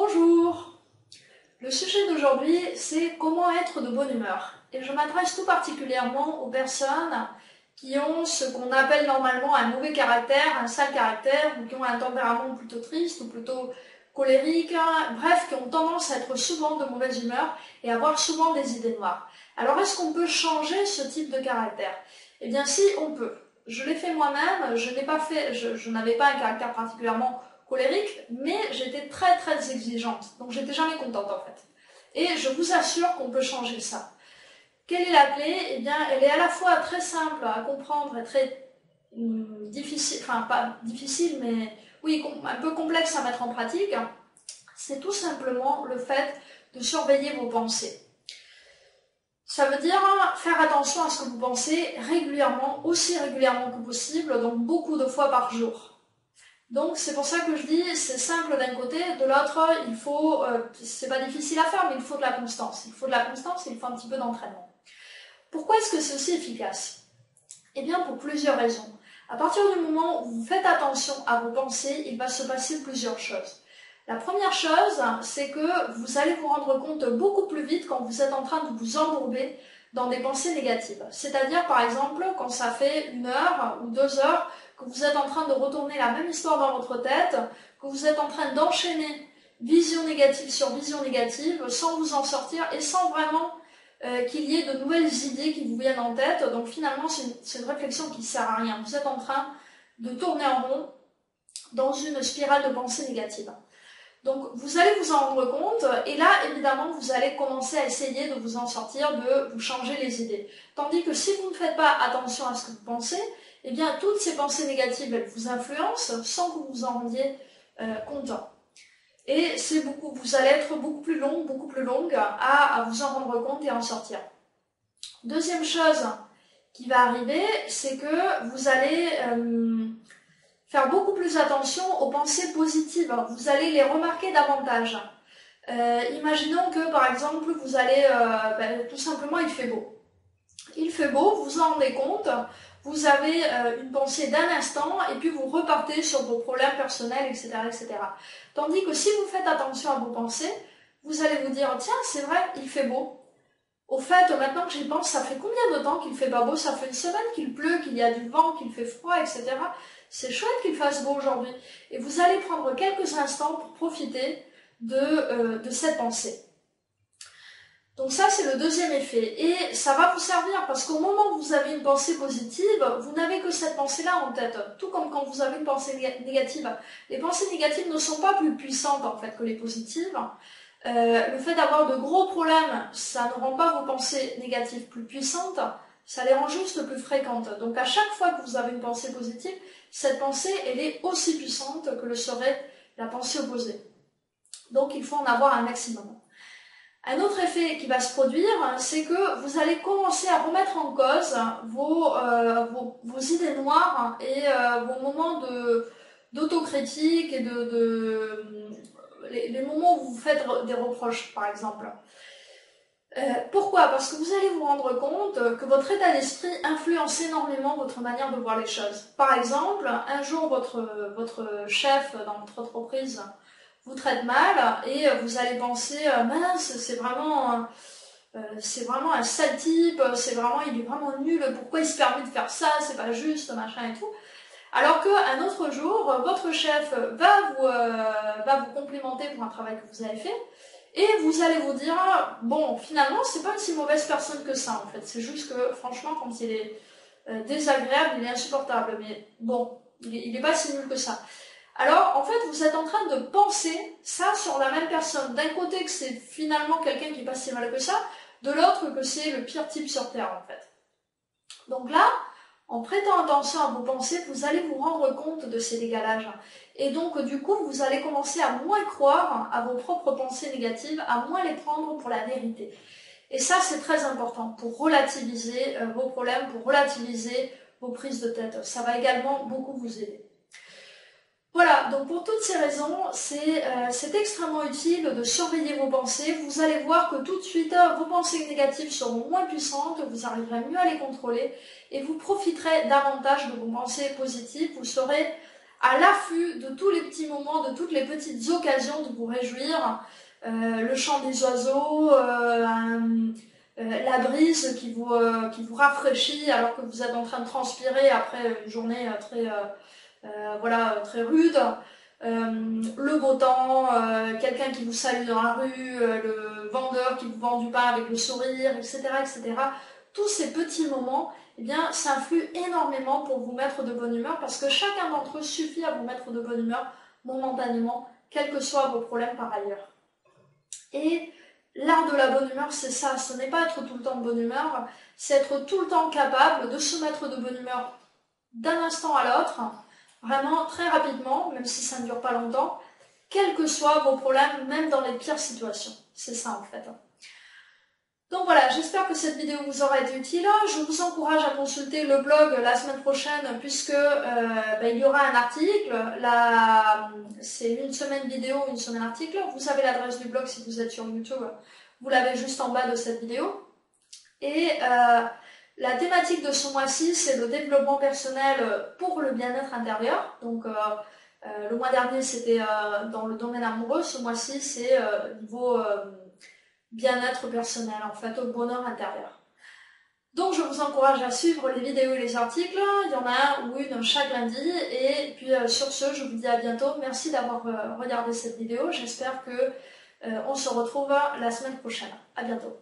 Bonjour! Le sujet d'aujourd'hui, c'est comment être de bonne humeur. Et je m'adresse tout particulièrement aux personnes qui ont ce qu'on appelle normalement un mauvais caractère, un sale caractère, ou qui ont un tempérament plutôt triste ou plutôt colérique, bref, qui ont tendance à être souvent de mauvaise humeur et avoir souvent des idées noires. Alors est-ce qu'on peut changer ce type de caractère? Eh bien si, on peut. Je l'ai fait moi-même, je n'avais pas un caractère particulièrement colérique, mais j'étais très exigeante, donc j'étais jamais contente en fait. Et je vous assure qu'on peut changer ça. Quelle est la clé? Eh bien, elle est à la fois très simple à comprendre et très difficile, enfin pas difficile, mais oui, un peu complexe à mettre en pratique. C'est tout simplement le fait de surveiller vos pensées. Ça veut dire faire attention à ce que vous pensez régulièrement, aussi régulièrement que possible, donc beaucoup de fois par jour. Donc c'est pour ça que je dis, c'est simple d'un côté, de l'autre, il faut, c'est pas difficile à faire, mais il faut de la constance. Il faut de la constance et il faut un petit peu d'entraînement. Pourquoi est-ce que c'est aussi efficace? Eh bien pour plusieurs raisons. À partir du moment où vous faites attention à vos pensées, il va se passer plusieurs choses. La première chose, c'est que vous allez vous rendre compte beaucoup plus vite quand vous êtes en train de vous embourber dans des pensées négatives. C'est-à-dire par exemple quand ça fait 1 heure ou 2 heures que vous êtes en train de retourner la même histoire dans votre tête, que vous êtes en train d'enchaîner vision négative sur vision négative sans vous en sortir et sans vraiment qu'il y ait de nouvelles idées qui vous viennent en tête. Donc finalement c'est une réflexion qui ne sert à rien. Vous êtes en train de tourner en rond dans une spirale de pensée négative. Donc vous allez vous en rendre compte et là évidemment vous allez commencer à essayer de vous en sortir, de vous changer les idées. Tandis que si vous ne faites pas attention à ce que vous pensez, eh bien toutes ces pensées négatives elles vous influencent sans que vous vous en rendiez compte. Et vous allez être beaucoup plus longue à vous en rendre compte et en sortir. Deuxième chose qui va arriver, c'est que vous allez faire beaucoup plus attention aux pensées positives. Vous allez les remarquer davantage. Imaginons que par exemple vous allez, tout simplement il fait beau. Il fait beau, vous vous en rendez compte, vous avez une pensée d'un instant et puis vous repartez sur vos problèmes personnels, etc., etc. Tandis que si vous faites attention à vos pensées, vous allez vous dire, tiens, c'est vrai, il fait beau. Au fait, maintenant que j'y pense, ça fait combien de temps qu'il fait pas beau? Ça fait 1 semaine qu'il pleut, qu'il y a du vent, qu'il fait froid, etc. C'est chouette qu'il fasse beau aujourd'hui. Et vous allez prendre quelques instants pour profiter de cette pensée. Donc ça, c'est le deuxième effet. Et ça va vous servir parce qu'au moment où vous avez une pensée positive, vous n'avez que cette pensée-là en tête. Tout comme quand vous avez une pensée négative. Les pensées négatives ne sont pas plus puissantes en fait que les positives. Le fait d'avoir de gros problèmes, ça ne rend pas vos pensées négatives plus puissantes, ça les rend juste plus fréquentes. Donc à chaque fois que vous avez une pensée positive, cette pensée, elle est aussi puissante que le serait la pensée opposée. Donc il faut en avoir un maximum. Un autre effet qui va se produire, c'est que vous allez commencer à remettre en cause vos idées noires et vos moments d'autocritique et les moments où vous faites des reproches, par exemple. Pourquoi? Parce que vous allez vous rendre compte que votre état d'esprit influence énormément votre manière de voir les choses. Par exemple, un jour, votre chef dans votre entreprise vous traite mal et vous allez penser mince, c'est vraiment un sale type, il est vraiment nul, pourquoi il se permet de faire ça, c'est pas juste, machin et tout. Alors qu'un autre jour, votre chef va vous complimenter pour un travail que vous avez fait et vous allez vous dire bon, finalement, c'est pas une si mauvaise personne que ça en fait, c'est juste que franchement, quand il est désagréable, il est insupportable, mais bon, il est pas si nul que ça. Alors, en fait, vous êtes en train de penser ça sur la même personne. D'un côté, que c'est finalement quelqu'un qui est pas si mal que ça, de l'autre, que c'est le pire type sur Terre, en fait. Donc là, en prêtant attention à vos pensées, vous allez vous rendre compte de ces décalages. Et donc, du coup, vous allez commencer à moins croire à vos propres pensées négatives, à moins les prendre pour la vérité. Et ça, c'est très important pour relativiser vos problèmes, pour relativiser vos prises de tête. Ça va également beaucoup vous aider. Voilà, donc pour toutes ces raisons, c'est extrêmement utile de surveiller vos pensées. Vous allez voir que tout de suite, vos pensées négatives seront moins puissantes, vous arriverez mieux à les contrôler et vous profiterez davantage de vos pensées positives. Vous serez à l'affût de tous les petits moments, de toutes les petites occasions de vous réjouir. Le chant des oiseaux, la brise qui vous rafraîchit alors que vous êtes en train de transpirer après une journée très rude. Le beau temps, quelqu'un qui vous salue dans la rue, le vendeur qui vous vend du pain avec le sourire, etc., etc. Tous ces petits moments, eh bien, ça influe énormément pour vous mettre de bonne humeur parce que chacun d'entre eux suffit à vous mettre de bonne humeur momentanément, quels que soient vos problèmes par ailleurs. Et l'art de la bonne humeur, c'est ça, ce n'est pas être tout le temps de bonne humeur, c'est être tout le temps capable de se mettre de bonne humeur d'un instant à l'autre, vraiment très rapidement, même si ça ne dure pas longtemps, quels que soient vos problèmes, même dans les pires situations. C'est ça en fait. Donc voilà, j'espère que cette vidéo vous aura été utile. Je vous encourage à consulter le blog la semaine prochaine puisque il y aura un article. C'est une semaine vidéo, une semaine article. Vous avez l'adresse du blog si vous êtes sur YouTube. Vous l'avez juste en bas de cette vidéo. Et la thématique de ce mois-ci, c'est le développement personnel pour le bien-être intérieur. Donc le mois dernier, c'était dans le domaine amoureux. Ce mois-ci, c'est niveau bien-être personnel, en fait, au bonheur intérieur. Donc je vous encourage à suivre les vidéos et les articles, il y en a un ou une chaque lundi, et puis sur ce, je vous dis à bientôt. Merci d'avoir regardé cette vidéo, j'espère que on se retrouve la semaine prochaine. À bientôt.